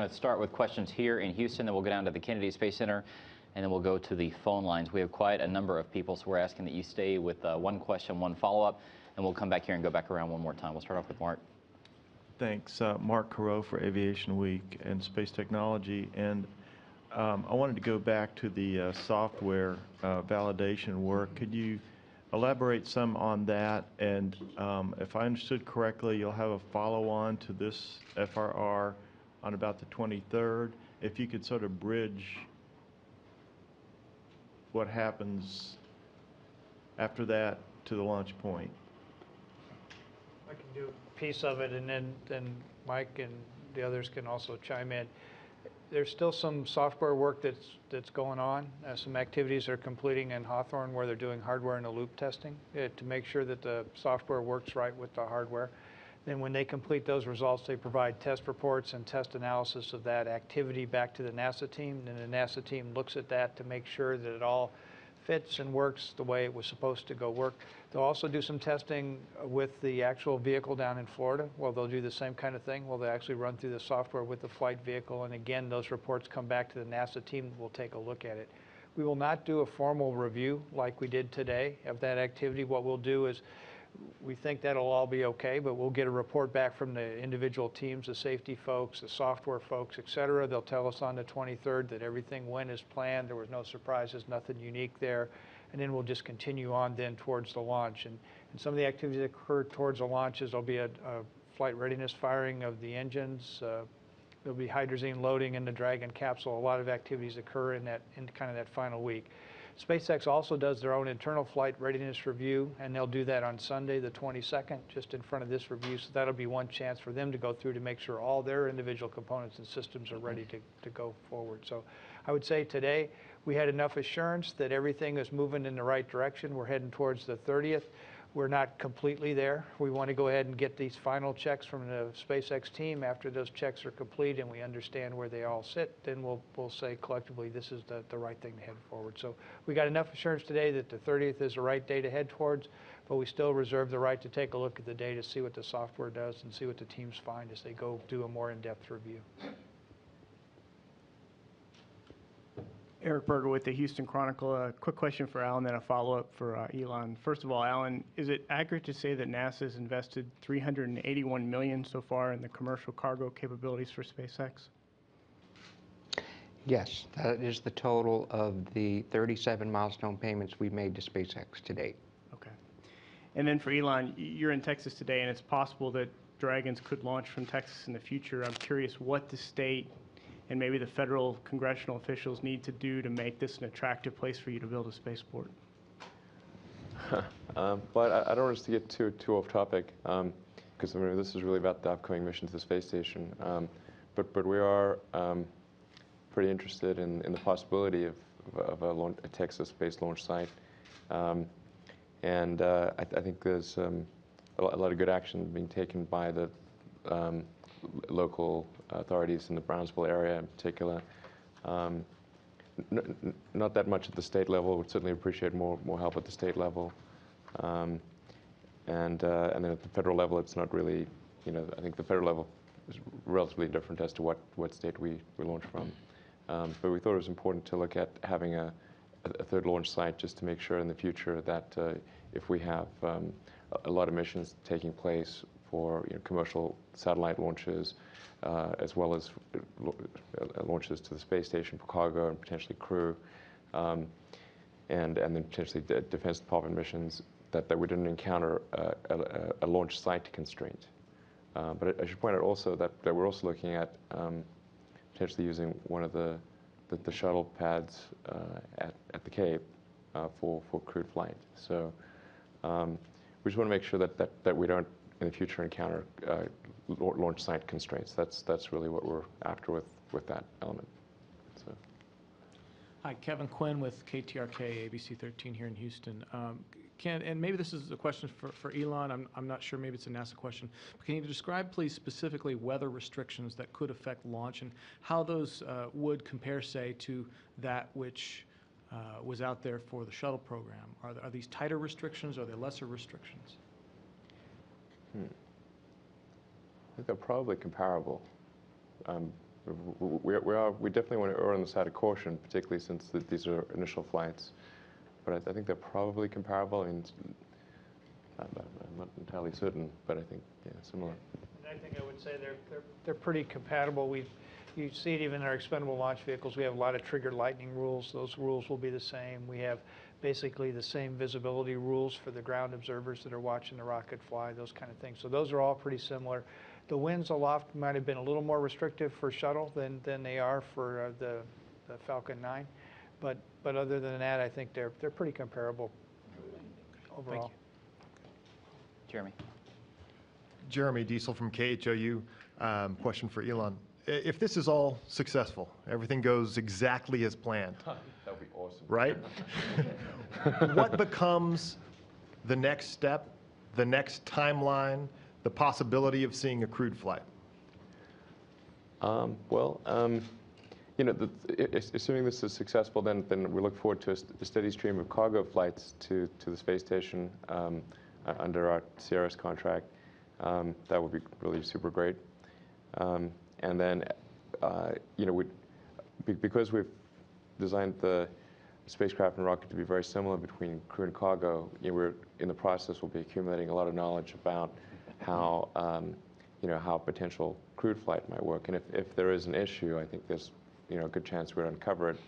going to start with questions here in Houston, then we'll go down to the Kennedy Space Center, and then we'll go to the phone lines. We have quite a number of people, so we're asking that you stay with one question, one follow-up, and we'll come back here and go back around one more time. We'll start off with Mark. Thanks. Mark Carreau for Aviation Week and Space Technology. And I wanted to go back to the software validation work. Could you elaborate some on that? And if I understood correctly, you'll have a follow-on to this FRR on about the 23rd. If you could sort of bridge what happens after that to the launch point. I can do a piece of it, and then Mike and the others can also chime in. There's still some software work that's going on. Some activities are completing in Hawthorne where they're doing hardware in the loop testing to make sure that the software works right with the hardware. Then when they complete those results, they provide test reports and test analysis of that activity back to the NASA team. And the NASA team looks at that to make sure that it all fits and works the way it was supposed to go work. They'll also do some testing with the actual vehicle down in Florida. Well, they'll do the same kind of thing. Well, they actually run through the software with the flight vehicle. And again, those reports come back to the NASA team. We'll take a look at it. We will not do a formal review like we did today of that activity. What we'll do is we think that'll all be okay, but we'll get a report back from the individual teams, the safety folks, the software folks, et cetera. They'll tell us on the 23rd that everything went as planned. There was no surprises, nothing unique there. And then we'll just continue on then towards the launch. And some of the activities that occur towards the launches, there'll be a flight readiness firing of the engines. There'll be hydrazine loading in the Dragon capsule. A lot of activities occur in kind of that final week. SpaceX also does their own internal flight readiness review, and they'll do that on Sunday, the 22nd, just in front of this review. So that'll be one chance for them to go through to make sure all their individual components and systems are ready to go forward. So I would say today we had enough assurance that everything is moving in the right direction. We're heading towards the 30th. We're not completely there. We want to go ahead and get these final checks from the SpaceX team. After those checks are complete and we understand where they all sit, then we'll say collectively this is the right thing to head forward. So we got enough assurance today that the 30th is the right day to head towards, but we still reserve the right to take a look at the data, see what the software does, and see what the teams find as they go do a more in-depth review. Eric Berger with the Houston Chronicle. A quick question for Alan, then a follow-up for Elon. First of all, Alan, is it accurate to say that NASA has invested $381 million so far in the commercial cargo capabilities for SpaceX? Yes, that is the total of the 37 milestone payments we've made to SpaceX to date. Okay. And then for Elon, you're in Texas today, and it's possible that Dragons could launch from Texas in the future. I'm curious what the state and maybe the federal congressional officials need to do to make this an attractive place for you to build a spaceport. But I don't want us to get too off topic, because I mean, this is really about the upcoming mission to the space station. But we are pretty interested in the possibility of a Texas-based launch site. And I think there's a lot of good action being taken by the local authorities in the Brownsville area in particular. Not that much at the state level. Would certainly appreciate more help at the state level. And then at the federal level, it's not really, I think the federal level is relatively different as to what state we launch from. But we thought it was important to look at having a third launch site just to make sure in the future that if we have a lot of missions taking place for commercial satellite launches, as well as launches to the space station for cargo and potentially crew, and then potentially Defense Department missions, that we didn't encounter a launch site constraint. But I should point out also that we're also looking at potentially using one of the shuttle pads at the Cape for crewed flight. So we just want to make sure that we don't in the future encounter launch site constraints. That's really what we're after with that element. So. Hi, Kevin Quinn with KTRK ABC 13 here in Houston. And maybe this is a question for Elon. I'm not sure. Maybe it's a NASA question. But can you describe, please, specifically weather restrictions that could affect launch and how those would compare, say, to that which was out there for the shuttle program? Are these tighter restrictions? Are they lesser restrictions? I think they're probably comparable. we definitely want to err on the side of caution, particularly since these are initial flights. But I think they're probably comparable. I mean, I'm not entirely certain, but I think, yeah, similar. And I think I would say they're pretty compatible. You see it even in our expendable launch vehicles. We have a lot of trigger lightning rules. Those rules will be the same. We have basically the same visibility rules for the ground observers that are watching the rocket fly, those kind of things. So those are all pretty similar. The winds aloft might have been a little more restrictive for shuttle than they are for the Falcon 9. But other than that, I think they're pretty comparable overall. Jeremy. Jeremy Diesel from KHOU. Question for Elon. If this is all successful, everything goes exactly as planned, That would be awesome. right? What becomes the next step, the next timeline, the possibility of seeing a crewed flight? You know, assuming this is successful, then we look forward to a steady stream of cargo flights to the space station under our CRS contract. That would be really super great. And then, you know, because we've designed the spacecraft and rocket to be very similar between crew and cargo, you know, we're in the process. We'll be accumulating a lot of knowledge about how, you know, how potential crewed flight might work. And if there is an issue, I think there's, you know, a good chance we'd uncover it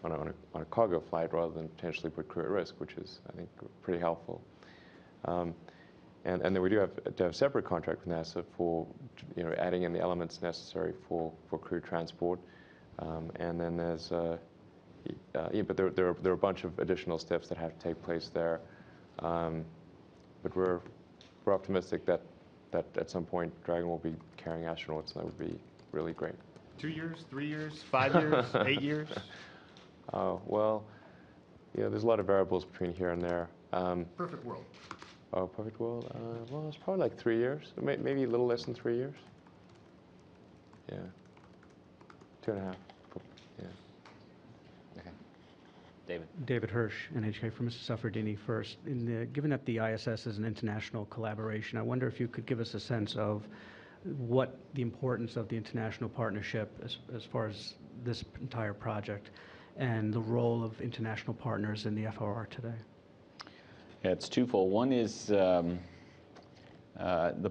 on a cargo flight rather than potentially put crew at risk, which is, I think, pretty helpful. And then we do have to have a separate contract with NASA for, you know, adding in the elements necessary for crew transport. And then there's, yeah, but there are a bunch of additional steps that have to take place there. But we're optimistic that at some point Dragon will be carrying astronauts, and that would be really great. 2 years, 3 years, 5 years, 8 years? Well, yeah, there's a lot of variables between here and there. Perfect world. Oh, perfect world? Well, it's probably like 3 years, maybe a little less than 3 years. Yeah, 2.5. Yeah. Okay. David. David Hirsch, NHK, for Mr. Suffredini first. Given that the ISS is an international collaboration, I wonder if you could give us a sense of what the importance of the international partnership as far as this entire project and the role of international partners in the FRR today. Yeah, it's twofold. One is the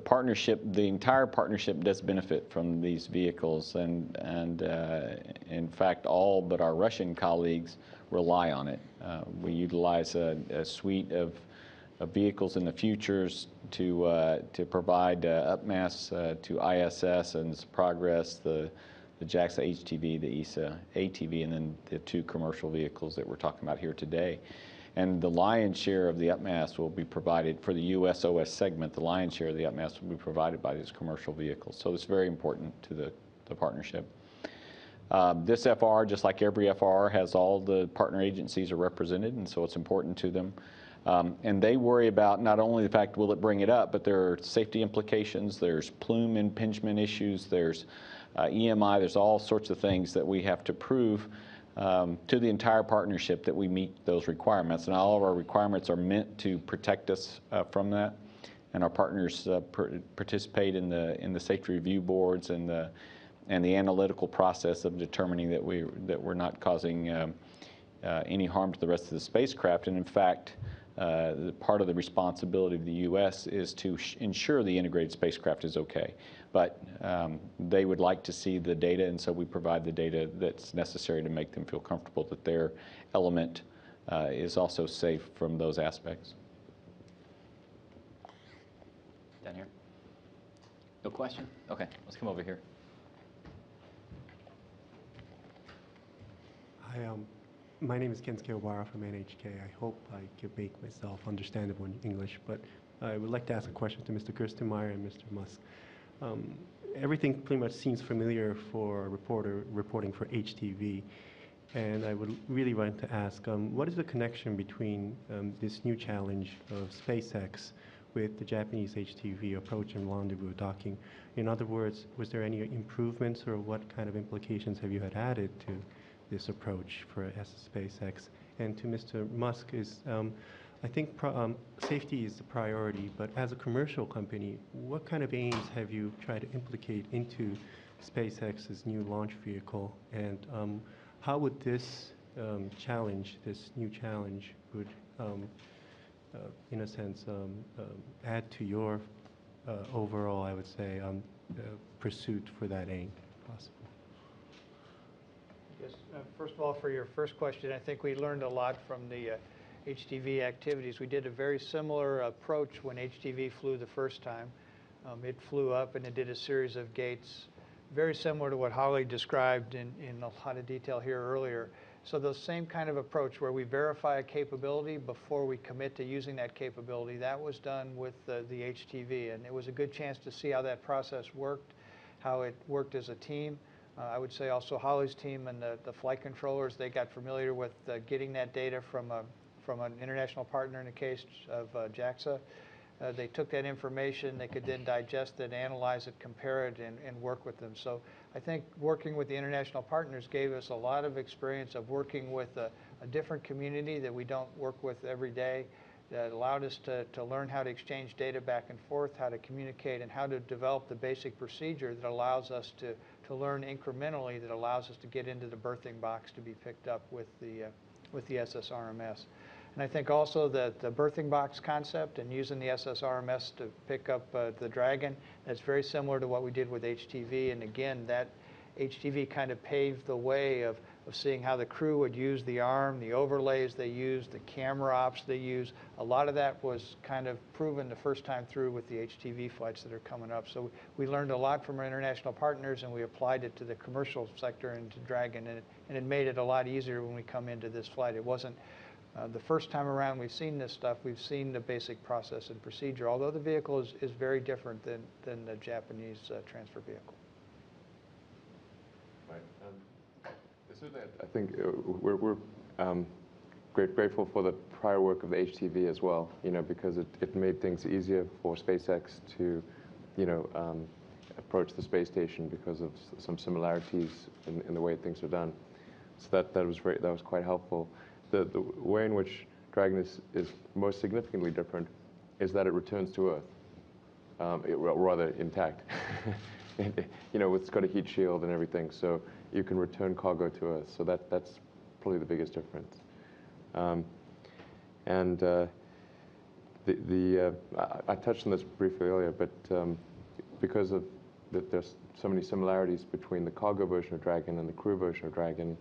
partnership, the entire partnership does benefit from these vehicles, and in fact, all but our Russian colleagues rely on it. We utilize a suite of vehicles in the futures to provide upmass to ISS and its progress, the JAXA HTV, the ESA ATV, and then the 2 commercial vehicles that we're talking about here today. And the lion's share of the upmass will be provided for the USOS segment. The lion's share of the upmass will be provided by these commercial vehicles. So it's very important to the partnership. This FR, just like every FR, has all the partner agencies are represented, and so it's important to them. And they worry about not only the fact, will it bring it up, but there are safety implications, there's plume impingement issues, there's EMI, there's all sorts of things that we have to prove to the entire partnership that we meet those requirements. And all of our requirements are meant to protect us from that. And our partners participate in the safety review boards and the analytical process of determining that we're not causing any harm to the rest of the spacecraft. And in fact, part of the responsibility of the U.S. is to ensure the integrated spacecraft is okay. But they would like to see the data, and so we provide the data that's necessary to make them feel comfortable that their element is also safe from those aspects. Down here. No question? Okay, let's come over here. Hi, my name is Kensuke Obara from NHK. I hope I can make myself understandable in English, but I would like to ask a question to Mr. Gerstenmaier and Mr. Musk. Everything pretty much seems familiar for a reporting for HTV, and I would really like to ask, what is the connection between this new challenge of SpaceX with the Japanese HTV approach and rendezvous docking? In other words, was there any improvements, or what kind of implications have you had added to this approach for SpaceX? And to Mr. Musk is, I think safety is the priority, but as a commercial company, what kind of aims have you tried to implicate into SpaceX's new launch vehicle, and how would this challenge, this new challenge, would, in a sense, add to your overall, I would say, pursuit for that aim, possible? Yes, first of all, for your first question, I think we learned a lot from the HTV activities. We did a very similar approach when HTV flew the first time. It flew up and it did a series of gates, very similar to what Holly described in a lot of detail here earlier. So the same kind of approach where we verify a capability before we commit to using that capability, that was done with the HTV. And it was a good chance to see how that process worked, how it worked as a team. I would say also Holly's team and the flight controllers, they got familiar with getting that data from an international partner in the case of JAXA. They took that information, they could then digest it, analyze it, compare it, and work with them. So I think working with the international partners gave us a lot of experience of working with a different community that we don't work with every day. That allowed us to learn how to exchange data back and forth, how to communicate, and how to develop the basic procedure that allows us to learn incrementally, that allows us to get into the berthing box to be picked up with the SSRMS. And I think also that the berthing box concept and using the SSRMS to pick up the Dragon, that's very similar to what we did with HTV. And again, that HTV kind of paved the way of seeing how the crew would use the arm, the overlays they use, the camera ops they use. A lot of that was kind of proven the first time through with the HTV flights that are coming up. So we learned a lot from our international partners, and we applied it to the commercial sector and to Dragon, and it made it a lot easier when we come into this flight. It wasn't the first time around we've seen this stuff, we've seen the basic process and procedure, although the vehicle is very different than the Japanese transfer vehicle. Right. Certainly, I think we're grateful for the prior work of the HTV as well, because it made things easier for SpaceX to, approach the space station because of some similarities in the way things are done. So that was quite helpful. The way in which Dragon is most significantly different is that it returns to Earth, rather intact. It's got a heat shield and everything, so you can return cargo to Earth. So that's probably the biggest difference. I touched on this briefly earlier, but because of that, there's so many similarities between the cargo version of Dragon and the crew version of Dragon.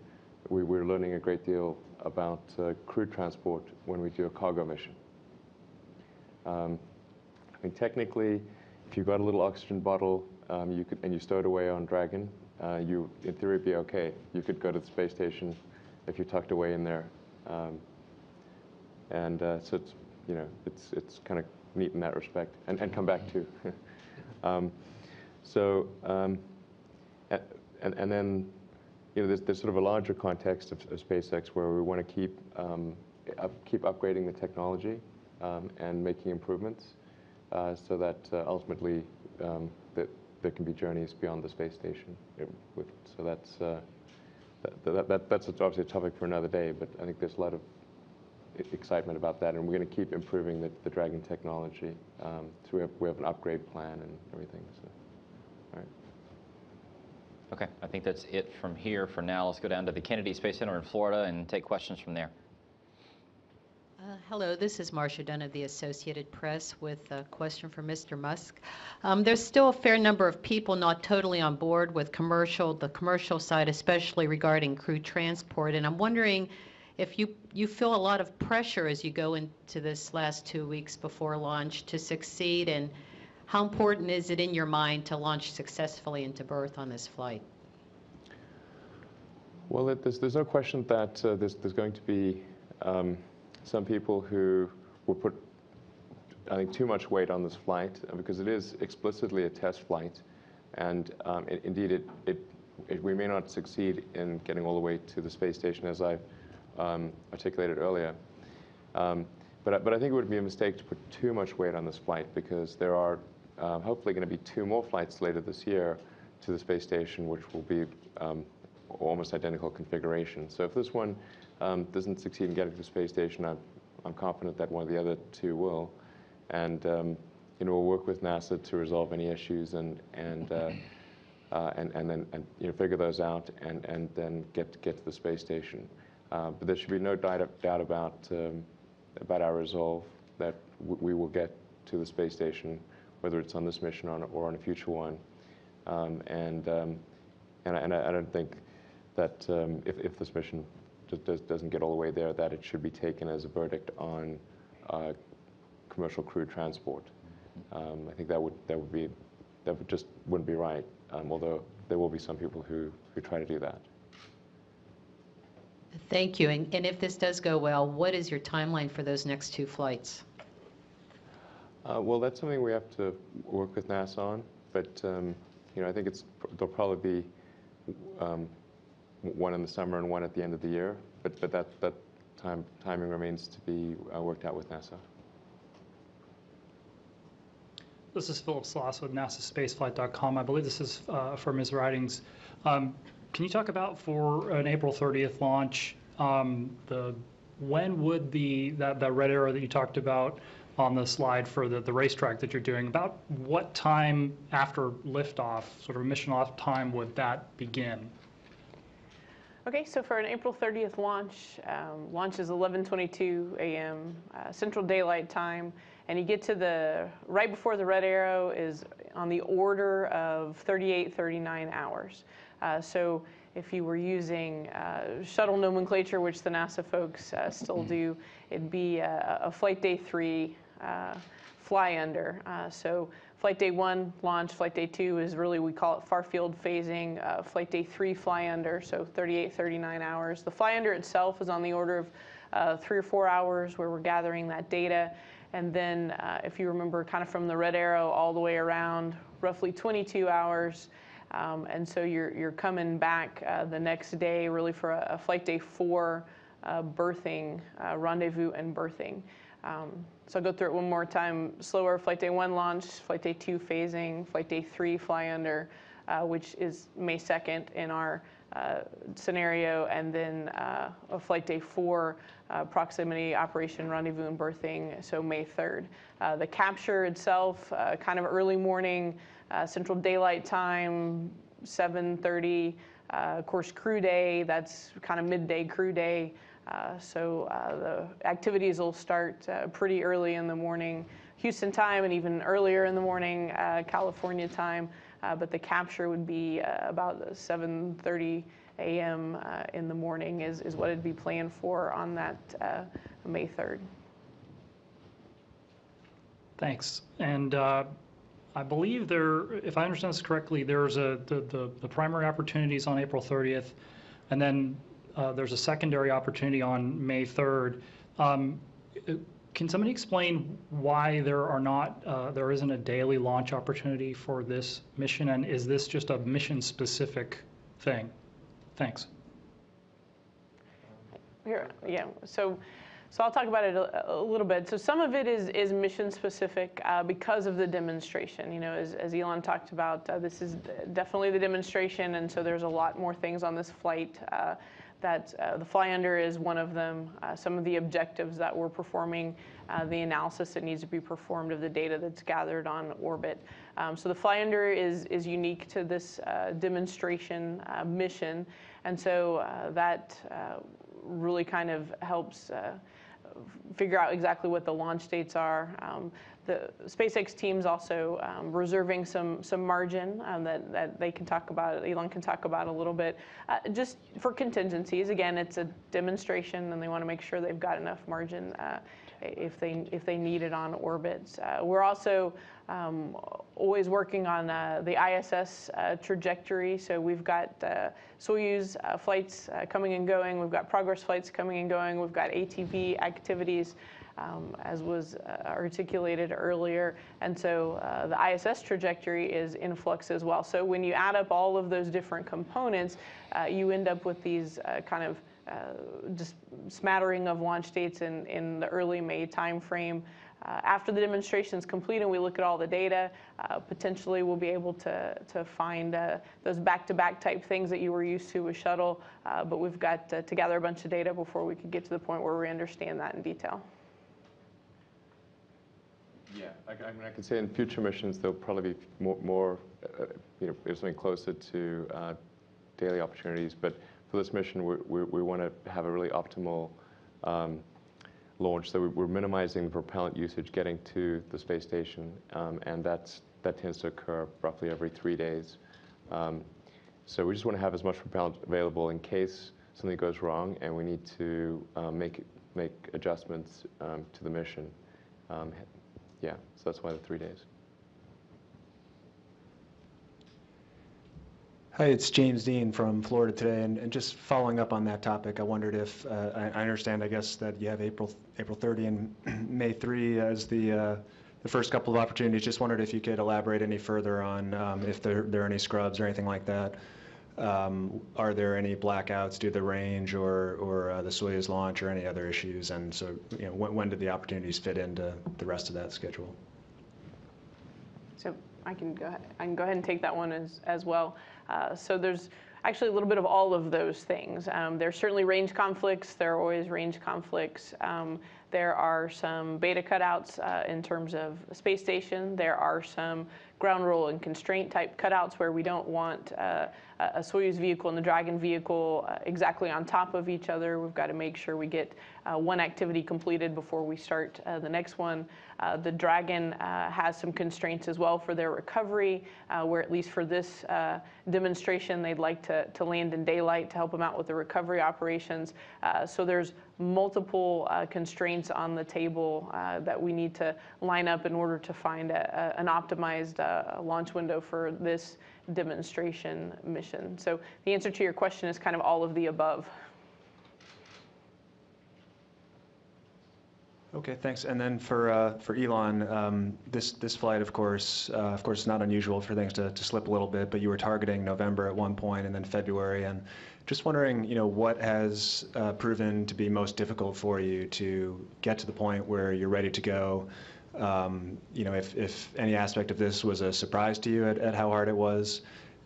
We're learning a great deal about crew transport when we do a cargo mission. I mean, technically, if you've got a little oxygen bottle and you stow it away on Dragon, you, in theory, be okay. You could go to the space station if you're tucked away in there, so it's kind of neat in that respect, and come back too. And then there's sort of a larger context of SpaceX where we want to keep upgrading the technology and making improvements so that ultimately that there can be journeys beyond the space station. So that's obviously a topic for another day, but I think there's a lot of excitement about that, and we're going to keep improving the Dragon technology. So we have an upgrade plan and everything. So, all right. Okay, I think that's it from here for now. Let's go down to the Kennedy Space Center in Florida and take questions from there. Hello, this is Marcia Dunn of the Associated Press with a question for Mr. Musk. There's still a fair number of people not totally on board with the commercial side, especially regarding crew transport, and I'm wondering if you feel a lot of pressure as you go into this last 2 weeks before launch to succeed, and how important is it in your mind to launch successfully into berth on this flight? Well, there's no question that there's going to be some people who will put, I think, too much weight on this flight because it is explicitly a test flight, and indeed we may not succeed in getting all the way to the space station, as I've articulated earlier. But I think it would be a mistake to put too much weight on this flight because there are hopefully going to be 2 more flights later this year to the space station, which will be almost identical configuration. So if this one doesn't succeed in getting to the space station, I'm confident that one of the other two will. And we'll work with NASA to resolve any issues and then figure those out and then get to the space station. But there should be no doubt about our resolve that we will get to the space station, whether it's on this mission or on a future one. And I don't think that if this mission doesn't get all the way there, that it should be taken as a verdict on commercial crew transport. I think that just wouldn't be right. Although there will be some people who try to do that. Thank you. And if this does go well, what is your timeline for those next 2 flights? Well, that's something we have to work with NASA on. But I think there'll probably be one in the summer and one at the end of the year. But that timing remains to be worked out with NASA. This is Philip Sloss with NASAspaceflight.com. I believe this is for Ms. Ridings. Can you talk about, for an April 30th launch, when would that red arrow that you talked about on the slide for the racetrack that you're doing, about what time after liftoff, sort of mission off time, would that begin? Okay, so for an April 30th launch, launch is 11:22 a.m. Central Daylight Time, and you get to right before the red arrow is on the order of 39 hours. So if you were using shuttle nomenclature, which the NASA folks still do, it'd be a Flight Day 3 fly under. So Flight Day 1 launch, Flight Day 2 is really, we call it far field phasing. Flight Day 3 fly under, so 39 hours. The fly under itself is on the order of 3 or 4 hours, where we're gathering that data. And then if you remember, kind of from the red arrow all the way around, roughly 22 hours. And so you're coming back the next day, really, for a Flight Day 4 berthing, rendezvous and berthing. So I'll go through it one more time. Slower Flight Day 1 launch, Flight Day 2 phasing, Flight Day 3 fly under, which is May 2nd in our scenario, and then a Flight Day 4 proximity operation, rendezvous and berthing, so May 3rd. The capture itself, kind of early morning, Central Daylight Time, 7:30. Of course, crew day, that's kind of midday crew day. So the activities will start pretty early in the morning, Houston time, and even earlier in the morning, California time. But the capture would be about 7:30 a.m. In the morning is what it'd be planned for on that May 3rd. Thanks. And I believe if I understand this correctly, there's the primary opportunities on April 30th, and then there's a secondary opportunity on May 3rd. Can somebody explain why there isn't a daily launch opportunity for this mission, and is this just a mission-specific thing? Thanks. Here, yeah. So I'll talk about it a little bit. So some of it is mission specific because of the demonstration. As Elon talked about, this is definitely the demonstration, and so there's a lot more things on this flight. The fly under is one of them. Some of the objectives that we're performing, the analysis that needs to be performed of the data that's gathered on orbit. So the fly under is unique to this demonstration mission, and so that really kind of helps figure out exactly what the launch dates are. The SpaceX team's also reserving some margin that they can talk about, Elon can talk about a little bit, just for contingencies. Again, it's a demonstration, and they want to make sure they've got enough margin if they need it on orbit. We're also always working on the ISS trajectory. So we've got Soyuz flights coming and going. We've got Progress flights coming and going. We've got ATV activities, as was articulated earlier. And so the ISS trajectory is in flux as well. So when you add up all of those different components, you end up with these kind of just smattering of launch dates in the early May timeframe. After the demonstration is complete and we look at all the data, potentially we'll be able to find those back-to-back type things that you were used to with shuttle, but we've got to gather a bunch of data before we could get to the point where we understand that in detail. Yeah, I mean, I can say in future missions there'll probably be more something closer to daily opportunities. But for this mission, we want to have a really optimal launch. So we're minimizing the propellant usage getting to the space station, and that tends to occur roughly every 3 days. So we just want to have as much propellant available in case something goes wrong and we need to make adjustments to the mission. Yeah, so that's why the 3 days. Hi, it's James Dean from Florida Today, and just following up on that topic, I wondered if, I understand, I guess, that you have April 30 and May 3 as the first couple of opportunities. Just wondered if you could elaborate any further on if there are any scrubs or anything like that. Are there any blackouts due to the range or the Soyuz launch or any other issues? And so, when did the opportunities fit into the rest of that schedule? So I can go ahead and take that one as well. So there's actually a little bit of all of those things. There's certainly range conflicts. There are always range conflicts. There are some beta cutouts in terms of the space station. There are some ground rule and constraint type cutouts where we don't want a Soyuz vehicle and the Dragon vehicle exactly on top of each other. We've got to make sure we get one activity completed before we start the next one. The Dragon has some constraints as well for their recovery, where at least for this demonstration, they'd like to land in daylight to help them out with the recovery operations. So there's multiple constraints on the table that we need to line up in order to find an optimized launch window for this demonstration mission. So the answer to your question is kind of all of the above. Okay, thanks. And then for Elon, this flight, of course, is not unusual for things to slip a little bit, but you were targeting November at one point and then February. And just wondering, what has proven to be most difficult for you to get to the point where you're ready to go? If any aspect of this was a surprise to you at how hard it was.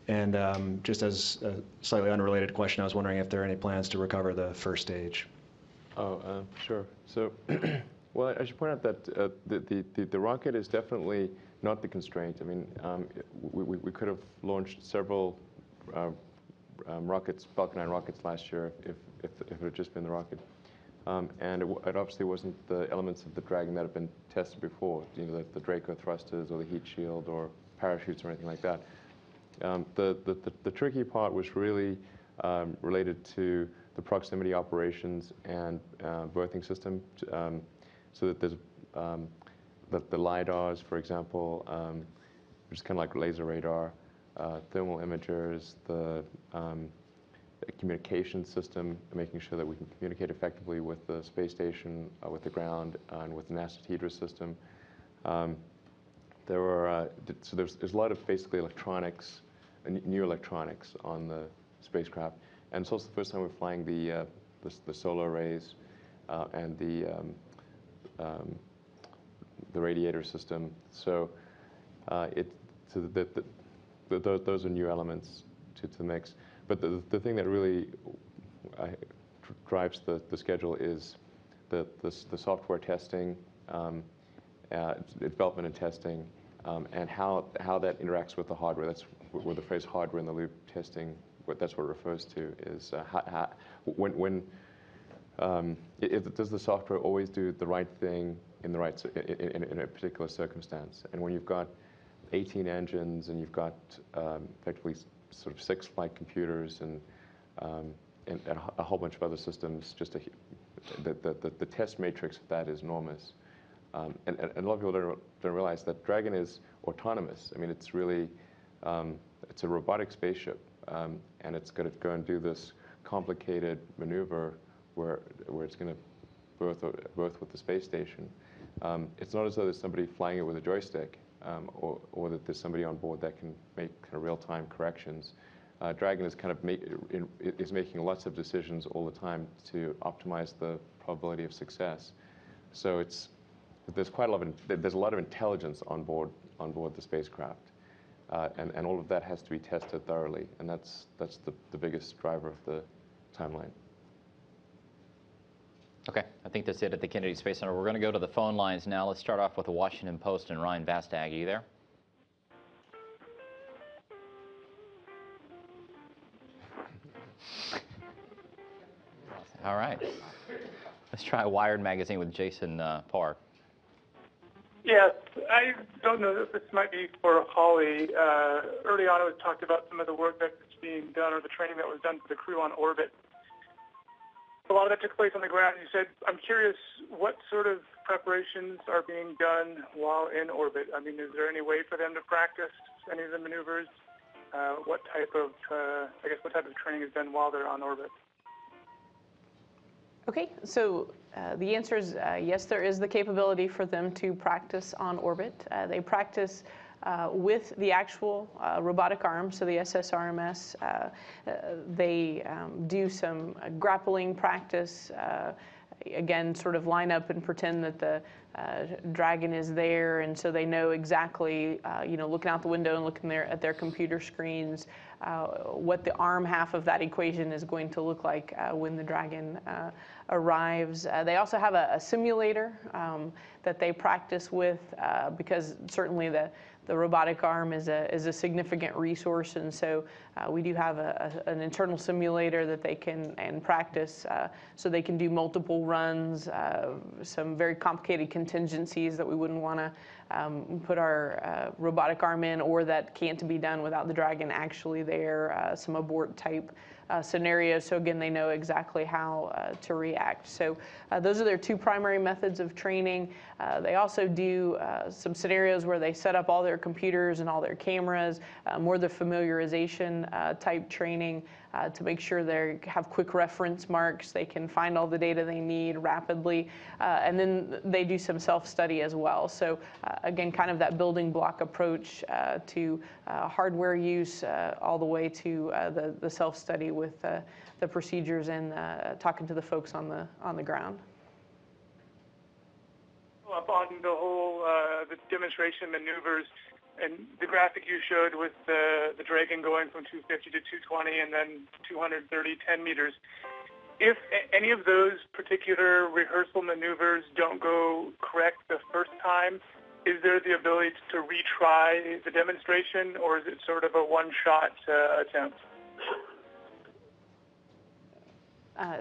And just as a slightly unrelated question, I was wondering if there are any plans to recover the first stage. Oh, sure. So, well, I should point out that the rocket is definitely not the constraint. I mean, we could have launched several rockets, Falcon 9 rockets last year if it had just been the rocket. And it obviously wasn't the elements of the Dragon that have been tested before, the Draco thrusters or the heat shield or parachutes or anything like that. The tricky part was really related to the proximity operations and berthing system, so that there's the LiDARs, for example, which is kind of like laser radar, thermal imagers, the communication system, making sure that we can communicate effectively with the space station, with the ground, and with the NASA TDRS system. There's a lot of basically electronics, new electronics on the spacecraft, and it's also the first time we're flying the solar arrays and the radiator system. So those are new elements to the mix. But the thing that really drives the schedule is the software testing, development and testing, and how that interacts with the hardware. That's where the phrase hardware in the loop testing, that's what it refers to, is does the software always do the right thing in a particular circumstance? And when you've got 18 engines and you've got effectively sort of 6 flight computers and a whole bunch of other systems, the test matrix of that is enormous. And a lot of people don't realize that Dragon is autonomous. I mean, it's really, it's a robotic spaceship, and it's going to go and do this complicated maneuver where it's going to berth with the space station. It's not as though there's somebody flying it with a joystick, or that there's somebody on board that can make kind of real-time corrections. Dragon is kind of making lots of decisions all the time to optimize the probability of success. So there's a lot of intelligence on board the spacecraft, and all of that has to be tested thoroughly, and that's the biggest driver of the timeline. Okay, I think that's it at the Kennedy Space Center. We're going to go to the phone lines now. Let's start off with the Washington Post and Ryan Vastag. Are you there? All right. Let's try Wired Magazine with Jason Parr. Yes, I don't know if this might be for Holly. Early on, it was talked about some of the work that's being done or the training that was done for the crew on orbit. A lot of that took place on the ground. You said, I'm curious, what sort of preparations are being done while in orbit? I mean, is there any way for them to practice any of the maneuvers? What type of training is done while they're on orbit? Okay, so the answer is yes, there is the capability for them to practice on orbit. They practice with the actual robotic arm, so the SSRMS. They do some grappling practice, again, sort of line up and pretend that the Dragon is there, and so they know exactly, looking out the window and looking there at their computer screens, what the arm half of that equation is going to look like when the Dragon arrives. They also have a simulator that they practice with because certainly the robotic arm is a significant resource, and so we do have an internal simulator that they can practice, so they can do multiple runs, some very complicated contingencies that we wouldn't want to put our robotic arm in, or that can't be done without the Dragon actually there, some abort type scenarios. So again, they know exactly how to react. So those are their two primary methods of training. They also do some scenarios where they set up all their computers and all their cameras, more the familiarization type training to make sure they have quick reference marks, they can find all the data they need rapidly, and then they do some self-study as well. So again, kind of that building block approach to hardware use all the way to the self-study with the procedures and talking to the folks on the ground. Up on the whole the demonstration maneuvers and the graphic you showed with the Dragon going from 250 to 220 and then 230, 10 meters. If any of those particular rehearsal maneuvers don't go correct the first time, is there the ability to retry the demonstration, or is it sort of a one-shot attempt?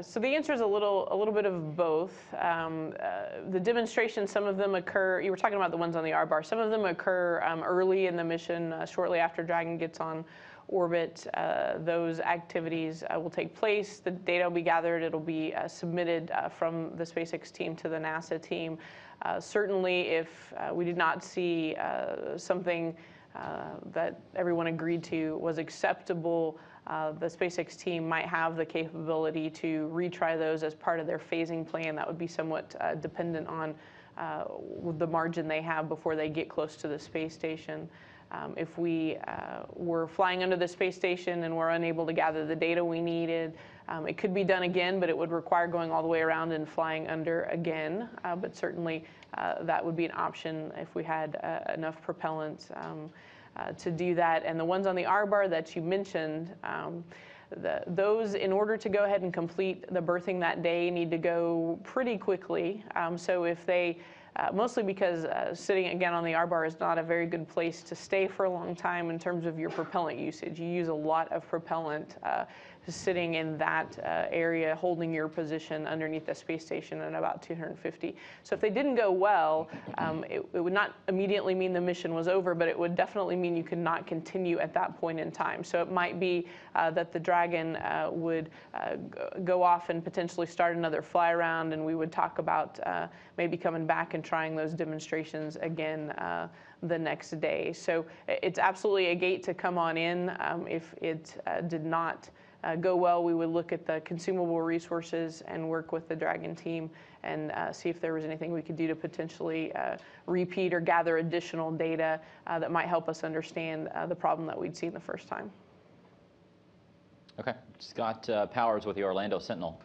So the answer is a little bit of both. The demonstrations, some of them occur, you were talking about the ones on the R-bar, some of them occur early in the mission, shortly after Dragon gets on orbit. Those activities will take place, the data will be gathered, it'll be submitted from the SpaceX team to the NASA team. Certainly if we did not see something that everyone agreed to was acceptable, the SpaceX team might have the capability to retry those as part of their phasing plan. That would be somewhat dependent on the margin they have before they get close to the space station. If we were flying under the space station and were unable to gather the data we needed, it could be done again, but it would require going all the way around and flying under again. But certainly that would be an option if we had enough propellant to do that. And the ones on the R-bar that you mentioned, those, in order to go ahead and complete the berthing that day, need to go pretty quickly. So if they, mostly because sitting again on the R-bar is not a very good place to stay for a long time in terms of your propellant usage. You use a lot of propellant sitting in that area, holding your position underneath the space station at about 250. So if they didn't go well, it would not immediately mean the mission was over, but it would definitely mean you could not continue at that point in time. So it might be that the Dragon would go off and potentially start another fly around, and we would talk about maybe coming back and trying those demonstrations again the next day. So it's absolutely a gate to come on in. If it did not go well, we would look at the consumable resources and work with the Dragon team and see if there was anything we could do to potentially repeat or gather additional data that might help us understand the problem that we'd seen the first time. Okay, Scott Powers with the Orlando Sentinel.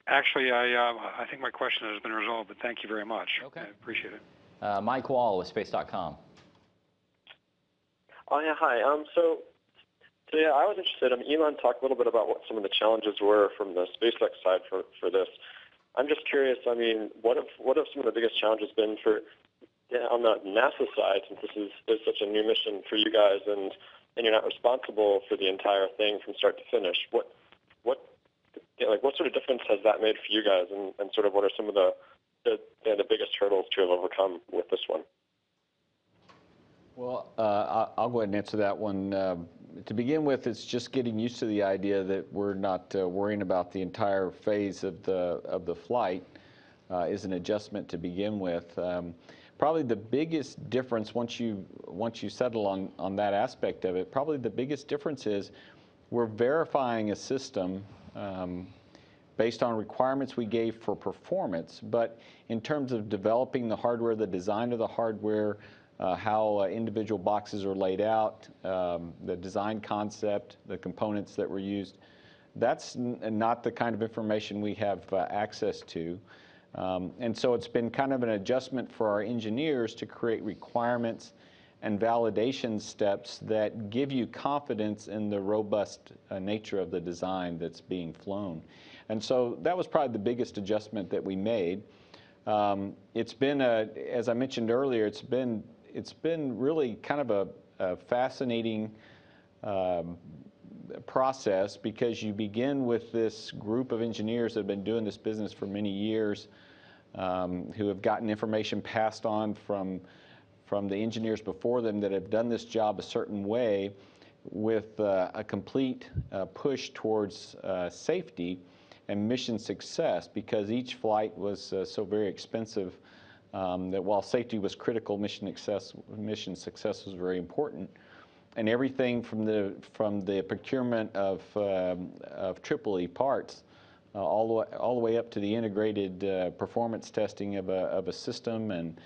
Actually, I think my question has been resolved, but thank you very much. Okay. I appreciate it. Mike Wall with Space.com. Oh, yeah, hi. So So yeah, I was interested. Elon talked a little bit about what some of the challenges were from the SpaceX side for this. I'm just curious. What have some of the biggest challenges been on the NASA side, since this is such a new mission for you guys, and you're not responsible for the entire thing from start to finish? What sort of difference has that made for you guys, and sort of what are some of the biggest hurdles to have overcome with this one? Well, I'll go ahead and answer that one. To begin with, it's just getting used to the idea that we're not worrying about the entire phase of the flight is an adjustment to begin with. Probably the biggest difference once you settle on that aspect of it, probably the biggest difference is we're verifying a system based on requirements we gave for performance, but in terms of developing the hardware, the design of the hardware, how individual boxes are laid out, the design concept, the components that were used, that's not the kind of information we have access to. And so it's been kind of an adjustment for our engineers to create requirements and validation steps that give you confidence in the robust nature of the design that's being flown. And so that was probably the biggest adjustment that we made. It's been, as I mentioned earlier, it's been really kind of a fascinating process, because you begin with this group of engineers that have been doing this business for many years, who have gotten information passed on from the engineers before them that have done this job a certain way, with a complete push towards safety and mission success, because each flight was so very expensive that while safety was critical, mission success was very important. And everything from the procurement of EEE parts all the way up to the integrated performance testing of a system,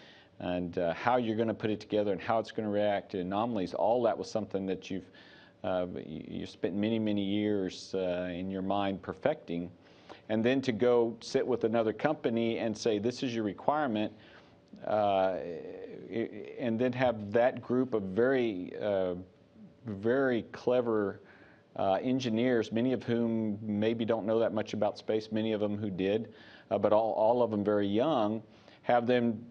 and how you're going to put it together and how it's going to react to anomalies, all that was something that you spent many years in your mind perfecting. And then to go sit with another company and say, this is your requirement, and then have that group of very clever engineers, many of whom maybe don't know that much about space, many of them who did, but all of them very young, have them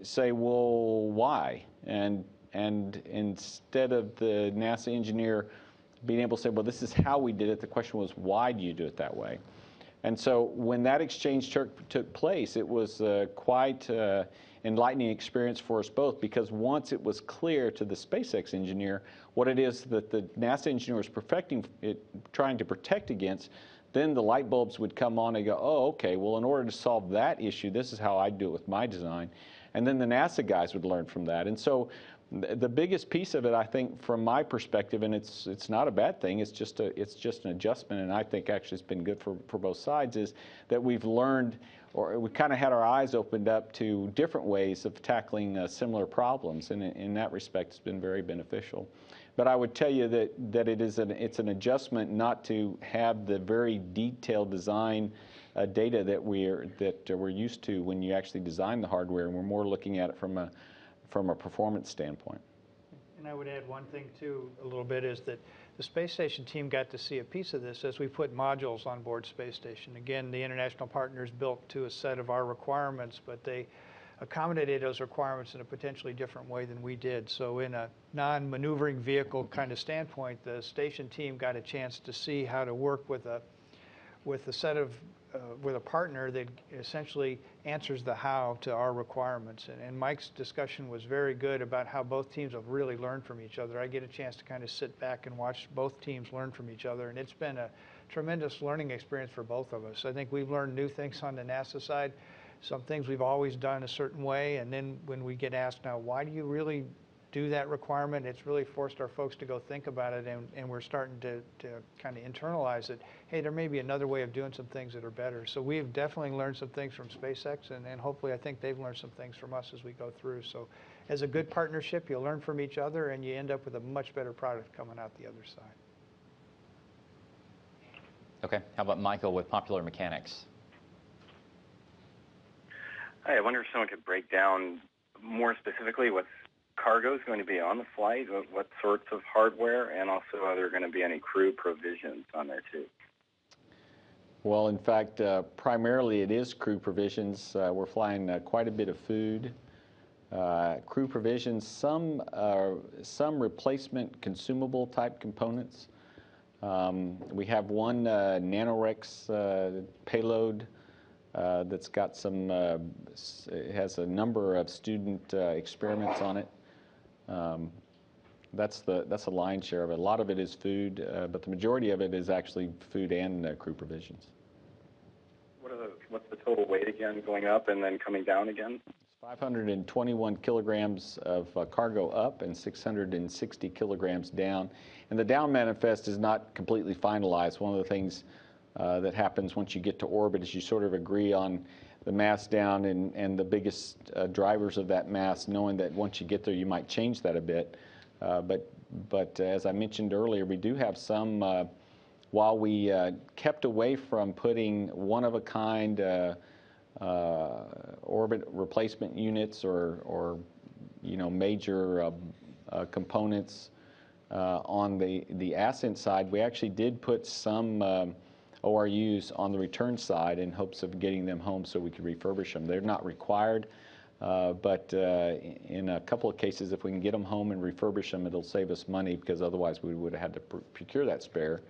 say, well, why? And instead of the NASA engineer being able to say, well, this is how we did it, the question was, why do you do it that way? And so when that exchange took place, it was quite enlightening experience for us both, because once it was clear to the SpaceX engineer what it is that the NASA engineer was trying to protect against, then the light bulbs would come on and go, oh, okay, well, in order to solve that issue, this is how I do it with my design. And then the NASA guys would learn from that. And so the biggest piece of it, I think, from my perspective, and it's not a bad thing, it's just an adjustment, and I think actually it's been good for both sides, is that we've learned, or we kind of had our eyes opened up to different ways of tackling similar problems, and in that respect it's been very beneficial. But I would tell you that it's an adjustment not to have the very detailed design data that we're used to when you actually design the hardware, and we're more looking at it from a performance standpoint. And I would add one thing too, a little bit, is that the space station team got to see a piece of this as we put modules on board space station. Again, the international partners built to a set of our requirements, but they accommodated those requirements in a potentially different way than we did. So in a non-maneuvering vehicle kind of standpoint, the station team got a chance to see how to work with a partner that essentially answers the how to our requirements. And Mike's discussion was very good about how both teams have really learned from each other. I get a chance to kind of sit back and watch both teams learn from each other, and it's been a tremendous learning experience for both of us. I think we've learned new things on the NASA side, some things we've always done a certain way, and then when we get asked now, why do you really do that requirement, it's really forced our folks to go think about it, and we're starting to kind of internalize it. Hey, there may be another way of doing some things that are better. So we've definitely learned some things from SpaceX, and hopefully I think they've learned some things from us as we go through. So as a good partnership, you'll learn from each other, and you end up with a much better product coming out the other side. Okay, how about Michael with Popular Mechanics? Hi, I wonder if someone could break down more specifically what's cargo is going to be on the flight? What sorts of hardware? And also, are there going to be any crew provisions on there too? Well, in fact, primarily it is crew provisions. We're flying quite a bit of food. Crew provisions, some replacement consumable type components. We have one Nanorex payload that's got some, it has a number of student experiments on it. That's the lion's share of it. A lot of it is food, but the majority of it is actually food and crew provisions. What's the total weight again, going up and then coming down again? 521 kilograms of cargo up and 660 kilograms down. And the down manifest is not completely finalized. One of the things that happens once you get to orbit is you sort of agree on the mass down and the biggest drivers of that mass, knowing that once you get there you might change that a bit. But as I mentioned earlier, we do have some, while we kept away from putting one-of-a-kind orbit replacement units or major components on the ascent side, we actually did put some ORUs on the return side in hopes of getting them home so we could refurbish them. They're not required, but in a couple of cases, if we can get them home and refurbish them, it'll save us money, because otherwise we would have had to procure that spare.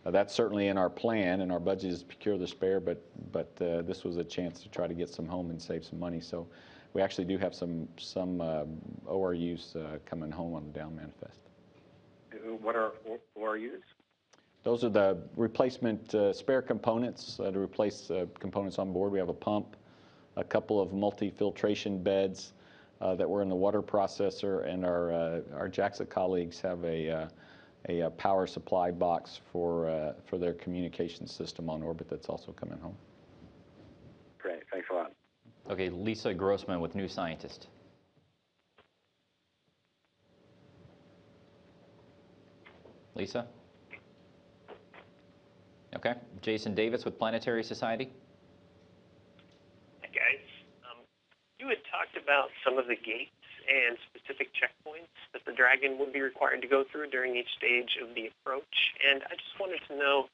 That's certainly in our plan, and our budget is to procure the spare, but this was a chance to try to get some home and save some money. So we actually do have some ORUs coming home on the down manifest. What are ORUs? Those are the replacement spare components to replace components on board. We have a pump, a couple of multi-filtration beds that were in the water processor, and our JAXA colleagues have a power supply box for their communication system on orbit that's also coming home. Great, thanks a lot. Okay, Lisa Grossman with New Scientist. Lisa? Okay, Jason Davis with Planetary Society. Hi guys, you had talked about some of the gates and specific checkpoints that the Dragon would be required to go through during each stage of the approach, and I just wanted to know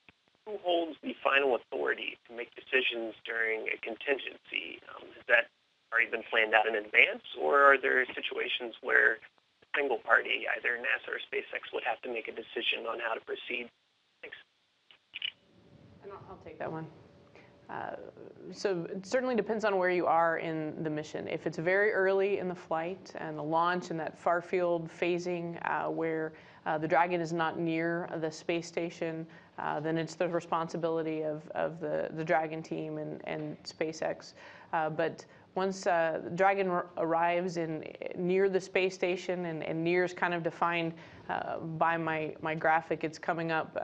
who holds the final authority to make decisions during a contingency. Has that already been planned out in advance, or are there situations where a single party, either NASA or SpaceX, would have to make a decision on how to proceed? Thanks. And I'll take that one. So it certainly depends on where you are in the mission. If it's very early in the flight and the launch and that far field phasing where the Dragon is not near the space station, then it's the responsibility of the Dragon team and SpaceX. But once the Dragon arrives near the space station, and near is kind of defined by my graphic, it's coming up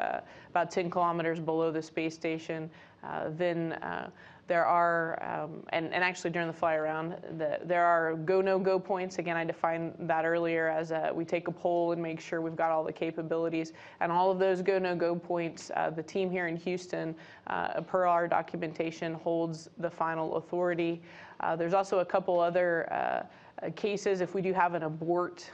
about 10 kilometers below the space station, then there are, and actually during the fly around, there are go, no go points. Again, I defined that earlier as we take a poll and make sure we've got all the capabilities. And all of those go, no go points, the team here in Houston, per our documentation, holds the final authority. There's also a couple other cases if we do have an abort,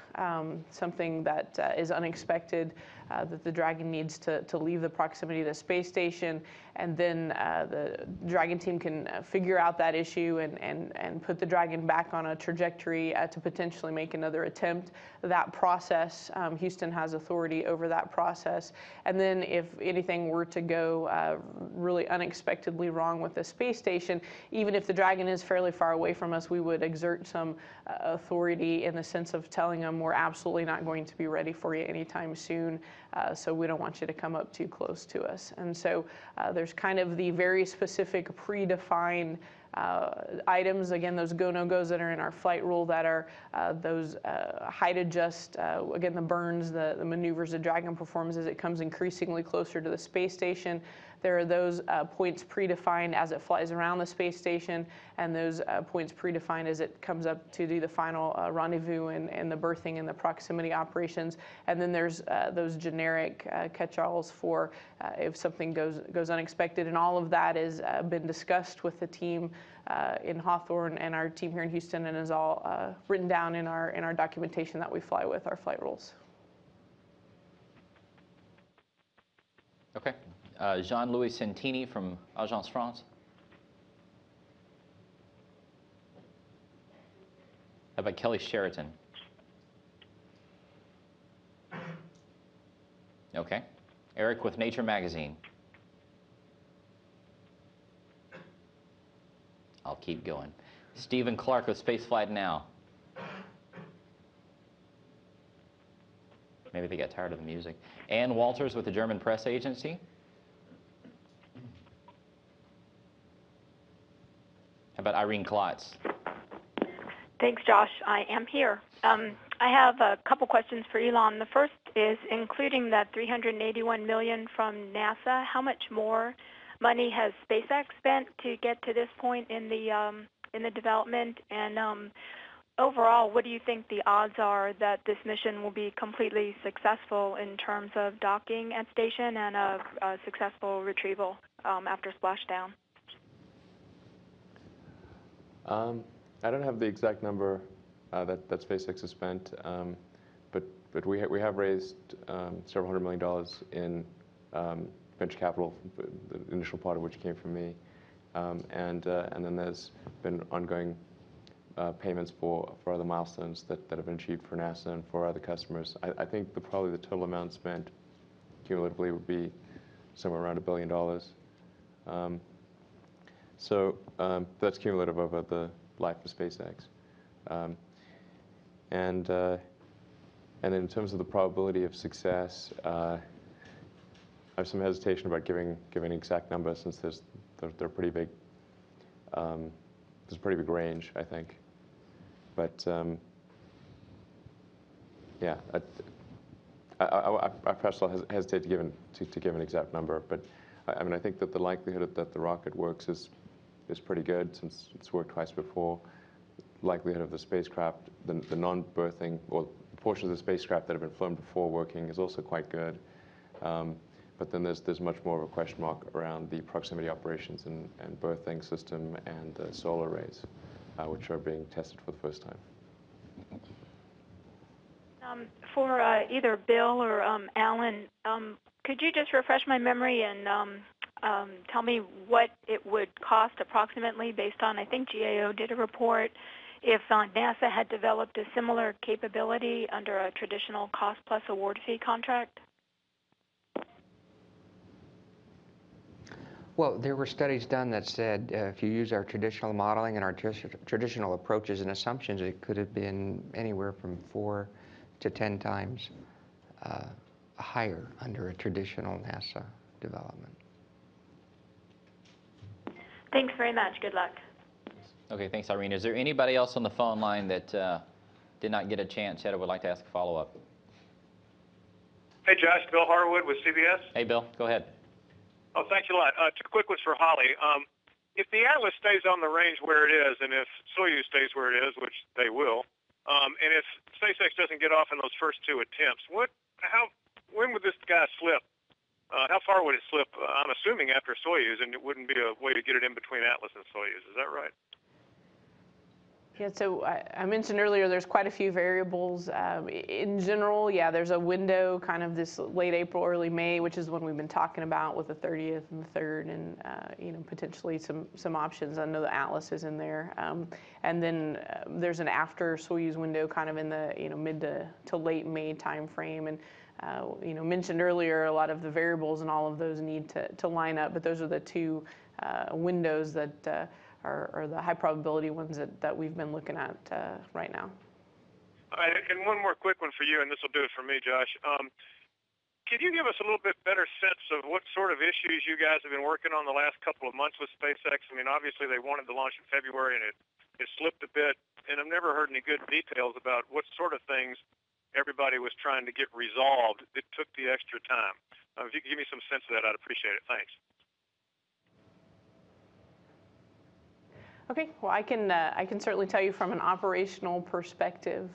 something that is unexpected, that the Dragon needs to leave the proximity of the space station, and then the Dragon team can figure out that issue and put the Dragon back on a trajectory to potentially make another attempt. That process, Houston has authority over that process. And then if anything were to go really unexpectedly wrong with the space station, even if the Dragon is fairly far away from us, we would exert some authority in the sense of telling them we're absolutely not going to be ready for you anytime soon, so we don't want you to come up too close to us. And so there's kind of the very specific predefined items, again, those go, no goes that are in our flight rule, that are those height adjust, again, the burns, the maneuvers the Dragon performs as it comes increasingly closer to the space station. There are those points predefined as it flies around the space station, and those points predefined as it comes up to do the final rendezvous and the berthing and the proximity operations. And then there's those generic catch-alls for if something goes unexpected. And all of that has been discussed with the team in Hawthorne and our team here in Houston, and is all written down in our documentation that we fly with, our flight rules. Okay. Jean-Louis Santini from Agence France. How about Kelly Sheraton? Okay. Eric with Nature Magazine. I'll keep going. Stephen Clark with Spaceflight Now. Maybe they got tired of the music. Ann Walters with the German Press Agency. How about Irene Klotz? Thanks, Josh. I am here. I have a couple questions for Elon. The first is, including that $381 million from NASA, how much more money has SpaceX spent to get to this point in the development? And overall, what do you think the odds are that this mission will be completely successful in terms of docking at station and a successful retrieval after splashdown? I don't have the exact number that SpaceX has spent, but we have raised several $100 million in venture capital, the initial part of which came from me, and then there's been ongoing payments for other milestones that have been achieved for NASA and for other customers. I think probably the total amount spent cumulatively would be somewhere around $1 billion. So that's cumulative over the life of SpaceX. And in terms of the probability of success, I have some hesitation about giving an exact number, since they're pretty big. There's a pretty big range, I think. But yeah, I perhaps I'll hesitate to give an exact number. But I mean, I think that the likelihood that the rocket works is pretty good, since it's worked twice before. Likelihood of the spacecraft, the non-berthing, or portions of the spacecraft that have been flown before working, is also quite good. But then there's much more of a question mark around the proximity operations and berthing system and solar arrays, which are being tested for the first time. For either Bill or Alan, could you just refresh my memory and tell me what it would cost approximately, based on, I think GAO did a report, if NASA had developed a similar capability under a traditional cost-plus award fee contract? Well, there were studies done that said if you use our traditional modeling and our traditional approaches and assumptions, it could have been anywhere from 4 to 10 times higher under a traditional NASA development. Thanks very much. Good luck. Okay, thanks, Irene. Is there anybody else on the phone line that did not get a chance yet or would like to ask a follow-up? Hey, Josh. Bill Harwood with CBS. Hey, Bill. Go ahead. Oh, thanks a lot. Two quick ones for Holly. If the Atlas stays on the range where it is, and if Soyuz stays where it is, which they will, and if SpaceX doesn't get off in those first two attempts, when would this guy slip? How far would it slip? I'm assuming after Soyuz, and it wouldn't be a way to get it in between Atlas and Soyuz. Is that right? Yeah, so I mentioned earlier there's quite a few variables. In general, yeah, there's a window kind of this late April, early May, which is when we've been talking about with the 30th and the 3rd, and potentially some options. I know the Atlas is in there. And then there's an after Soyuz window kind of in the mid to late May time frame. And mentioned earlier, a lot of the variables and all of those need to line up, but those are the two windows that are the high probability ones that we've been looking at right now. All right, and one more quick one for you, and this will do it for me, Josh. Could you give us a little bit better sense of what sort of issues you guys have been working on the last couple of months with SpaceX? I mean, obviously they wanted to launch in February, and it slipped a bit, and I've never heard any good details about what sort of things everybody was trying to get resolved that took the extra time. If you could give me some sense of that, I'd appreciate it. Thanks. Okay, well, I can certainly tell you from an operational perspective.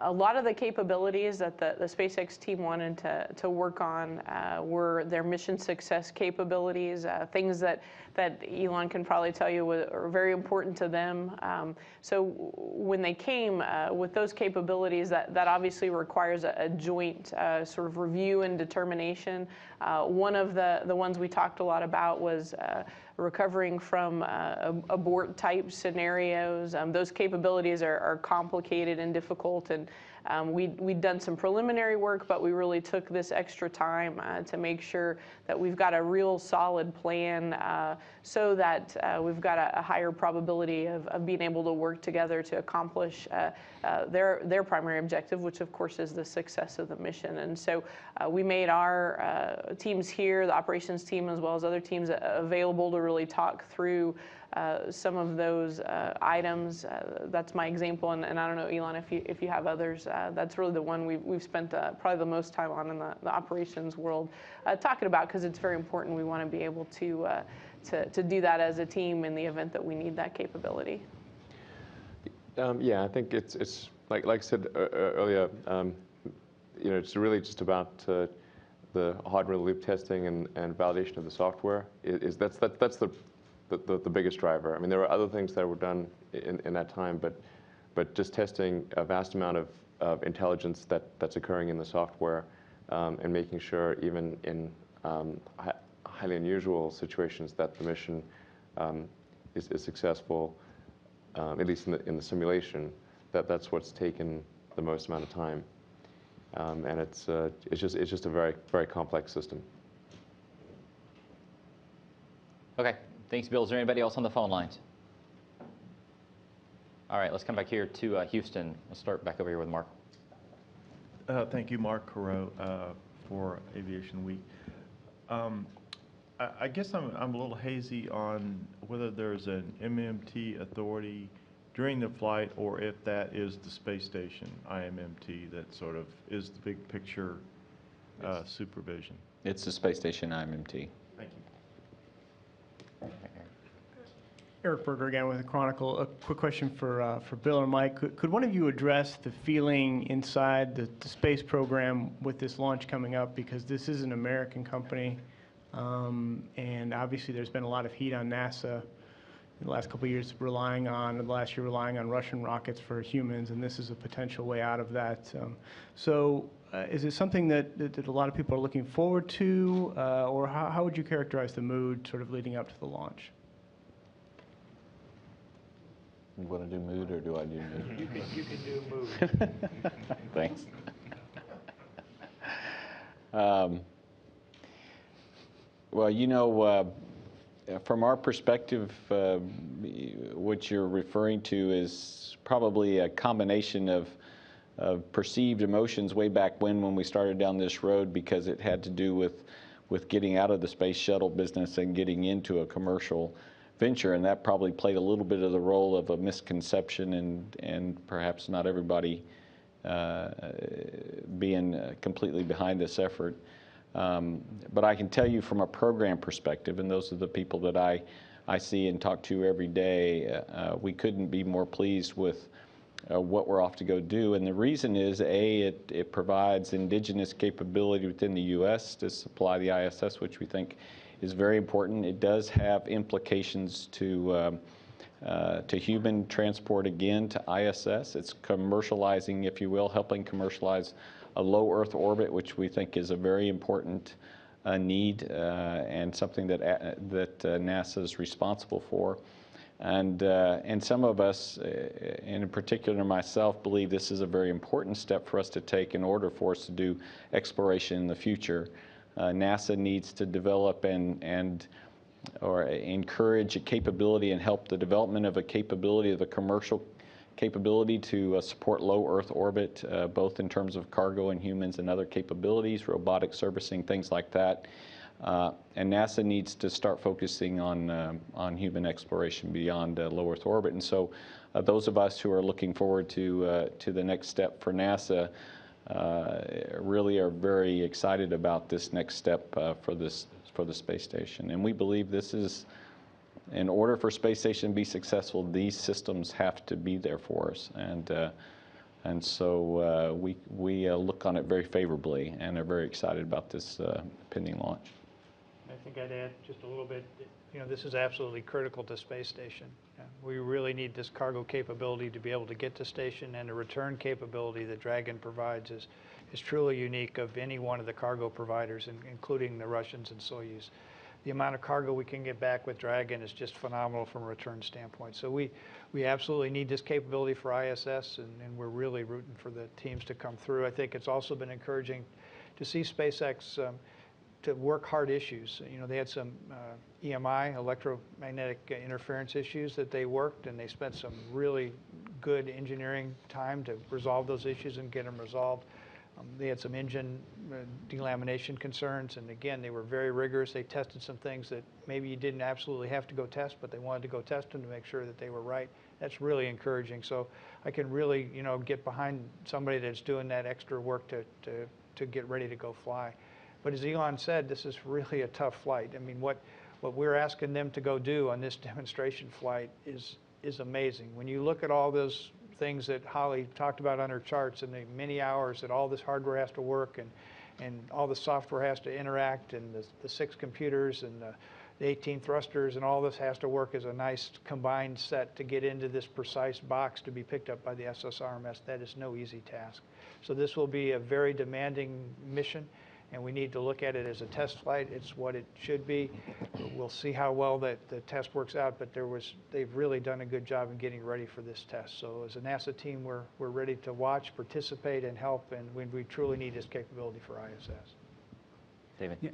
A lot of the capabilities that the SpaceX team wanted to work on were their mission success capabilities, things that Elon can probably tell you are very important to them. So when they came with those capabilities, that obviously requires a joint sort of review and determination. One of the ones we talked a lot about was recovering from abort type scenarios. Those capabilities are complicated and difficult, and we'd done some preliminary work, but we really took this extra time to make sure that we've got a real solid plan so that we've got a higher probability of being able to work together to accomplish their primary objective, which of course is the success of the mission. And so we made our teams here, the operations team as well as other teams, available to really talk through some of those items. That's my example, and I don't know, Elon, if you have others. That's really the one we've spent probably the most time on in the operations world talking about, because it's very important. We want to be able to do that as a team in the event that we need that capability. Yeah, I think it's like I said earlier. It's really just about the hardware loop testing and validation of the software. That's the biggest driver. I mean, there were other things that were done in that time, but just testing a vast amount of intelligence that's occurring in the software, and making sure even in highly unusual situations that the mission is successful, at least in the simulation. That's what's taken the most amount of time, and it's just a very, very complex system. Okay. Thanks, Bill. Is there anybody else on the phone lines? All right, let's come back here to Houston. Let's start back over here with Mark. Thank you, Mark Carreau, for Aviation Week. I guess I'm a little hazy on whether there's an MMT authority during the flight, or if that is the space station, IMMT, that sort of is the big picture supervision. It's the space station IMMT. Thank you. Eric Berger again with the Chronicle. A quick question for Bill or Mike. Could one of you address the feeling inside the space program with this launch coming up? Because this is an American company, and obviously there's been a lot of heat on NASA in the last couple of years relying on Russian rockets for humans, and this is a potential way out of that. Is it something that a lot of people are looking forward to, or how would you characterize the mood sort of leading up to the launch? You want to do mood, or do I do mood? You can do mood. Thanks. Well, from our perspective, what you're referring to is probably a combination of perceived emotions way back when we started down this road, because it had to do with getting out of the space shuttle business and getting into a commercial venture, and that probably played a little bit of the role of a misconception and perhaps not everybody being completely behind this effort. But I can tell you from a program perspective, and those are the people that I see and talk to every day, we couldn't be more pleased with what we're off to go do. And the reason is, it provides indigenous capability within the U.S. to supply the ISS, which we think is very important. It does have implications to human transport, again, to ISS. It's commercializing, if you will, helping commercialize a low Earth orbit, which we think is a very important need and something that NASA is responsible for. And some of us, and in particular myself, believe this is a very important step for us to take in order for us to do exploration in the future. NASA needs to develop or encourage a capability and help the development of a capability, of a commercial capability to support low Earth orbit, both in terms of cargo and humans and other capabilities, robotic servicing, things like that. And NASA needs to start focusing on human exploration beyond low Earth orbit. And so those of us who are looking forward to the next step for NASA really are very excited about this next step for the space station. And we believe this is, in order for space station to be successful, these systems have to be there for us. And And so we look on it very favorably and are very excited about this pending launch. I think I'd add just a little bit, you know, this is absolutely critical to space station. We really need this cargo capability to be able to get to station, and the return capability that Dragon provides is truly unique of any one of the cargo providers, including the Russians and Soyuz. The amount of cargo we can get back with Dragon is just phenomenal from a return standpoint. So we absolutely need this capability for ISS, and we're really rooting for the teams to come through. I think it's also been encouraging to see SpaceX to work hard issues. You know, they had some EMI, electromagnetic interference issues that they worked, and they spent some really good engineering time to resolve those issues and get them resolved. They had some engine delamination concerns, and again, they were very rigorous. They tested some things that maybe you didn't absolutely have to go test, but they wanted to go test them to make sure that they were right. That's really encouraging. So I can really, you know, get behind somebody that's doing that extra work to get ready to go fly. But as Elon said, this is really a tough flight. I mean, what we're asking them to go do on this demonstration flight is amazing. When you look at all those things that Holly talked about on her charts and the many hours that all this hardware has to work and all the software has to interact, and the 6 computers and the 18 thrusters and all this has to work as a nice combined set to get into this precise box to be picked up by the SSRMS. That is no easy task. So this will be a very demanding mission, and we need to look at it as a test flight. It's what it should be. We'll see how well the test works out, but they've really done a good job in getting ready for this test. So as a NASA team, we're ready to watch, participate, and help, and we truly need this capability for ISS. David? Yeah.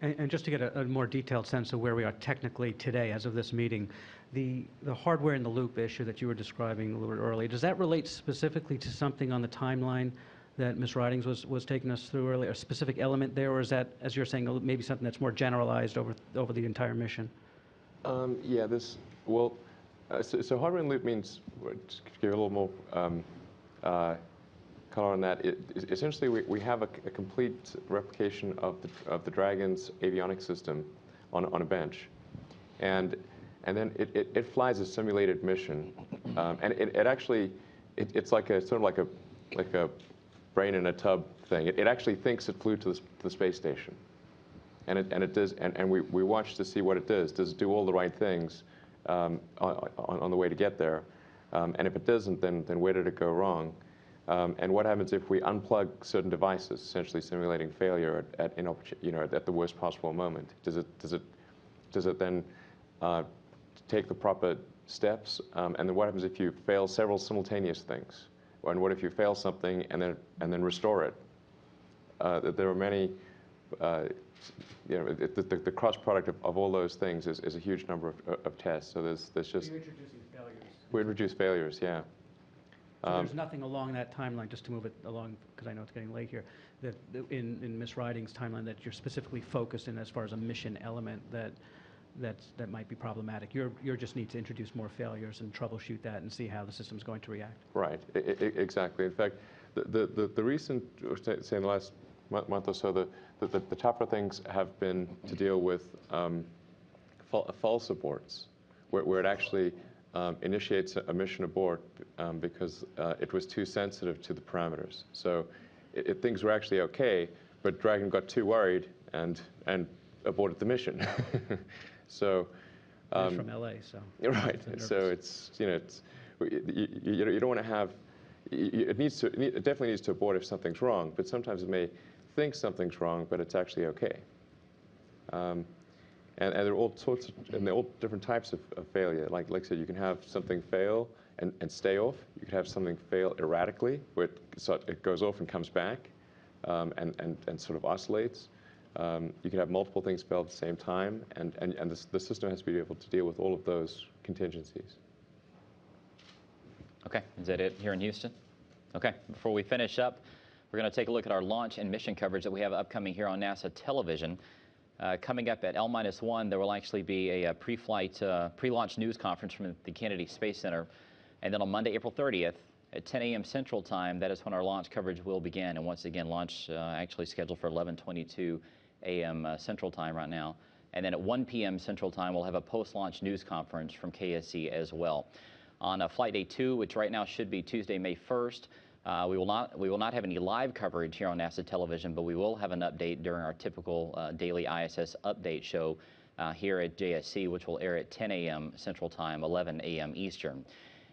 And just to get a more detailed sense of where we are technically today as of this meeting, the hardware in the loop issue that you were describing a little bit earlier, does that relate specifically to something on the timeline that Ms. Ridings was taking us through earlier, a specific element there, or is that, as you're saying, maybe something that's more generalized over the entire mission? Yeah, so hardware in loop means, just to give you a little more color on that, essentially we have a complete replication of the Dragon's avionics system on a bench. And then it flies a simulated mission. And it actually, it's like a sort of like a brain in a tub thing. It actually thinks it flew to the space station, and it does. And we watch to see what it does. Does it do all the right things on the way to get there? And if it doesn't, then where did it go wrong? And what happens if we unplug certain devices, essentially simulating failure at the worst possible moment? Does it then take the proper steps? And then what happens if you fail several simultaneous things? And what if you fail something and then restore it? There are many, the cross product of all those things is a huge number of tests. So there's just. You're introducing failures. We introduce failures, yeah. So there's nothing along that timeline, just to move it along, because I know it's getting late here, that in Ms. Riding's timeline that you're specifically focused in as far as a mission element that might be problematic. You just need to introduce more failures and troubleshoot that and see how the system's going to react. Right, exactly. In fact, the recent, say in the last month or so, the tougher things have been to deal with false aborts, where it actually initiates a mission abort because it was too sensitive to the parameters. So things were actually okay, but Dragon got too worried and aborted the mission. So it's from LA, so right. So it's you don't want to have. It definitely needs to abort if something's wrong, but sometimes it may think something's wrong, but it's actually okay. And there are all sorts and there are all different types of failure. Like I said, you can have something fail and stay off. You could have something fail erratically, where it goes off and comes back, and sort of oscillates. You can have multiple things fail at the same time, and the system has to be able to deal with all of those contingencies. Okay, is that it here in Houston? Okay, before we finish up, we're going to take a look at our launch and mission coverage that we have upcoming here on NASA television. Coming up at L-1, there will actually be a pre-launch news conference from the Kennedy Space Center. And then on Monday, April 30th, at 10 a.m. Central Time, that is when our launch coverage will begin. And once again, launch actually scheduled for 11:22 a.m. Central Time right now. And then at 1 p.m. Central Time, we'll have a post-launch news conference from KSC as well. On flight day 2, which right now should be Tuesday, May 1st, We will not have any live coverage here on NASA television, but we will have an update during our typical daily ISS update show here at JSC, which will air at 10 a.m. Central Time, 11 a.m. Eastern.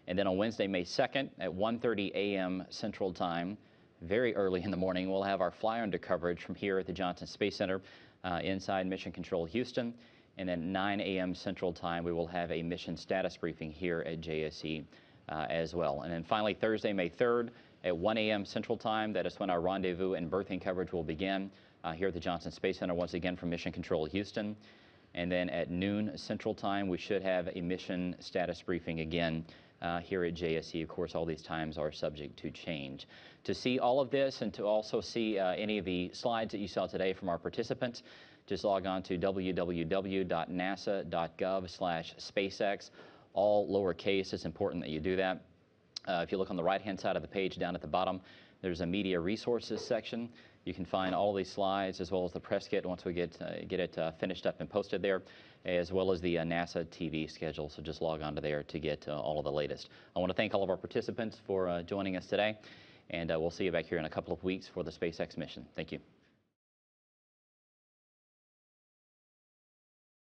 And then on Wednesday, May 2nd at 1:30 a.m. Central Time, very early in the morning, we'll have our fly under coverage from here at the Johnson Space Center inside Mission Control Houston. And then 9 a.m. Central Time, we will have a mission status briefing here at JSC as well. And then finally, Thursday, May 3rd at 1 a.m. Central Time, that is when our rendezvous and berthing coverage will begin here at the Johnson Space Center, once again from Mission Control Houston. And then at noon Central Time, we should have a mission status briefing again here at JSC. Of course, all these times are subject to change. To see all of this and to also see any of the slides that you saw today from our participants, just log on to www.nasa.gov/SpaceX, all lowercase. It's important that you do that. If you look on the right-hand side of the page down at the bottom, there's a media resources section. You can find all these slides as well as the press kit once we get it finished up and posted there, as well as the NASA TV schedule. So just log on to there to get all of the latest. I want to thank all of our participants for joining us today, and we'll see you back here in a couple of weeks for the SpaceX mission. Thank you.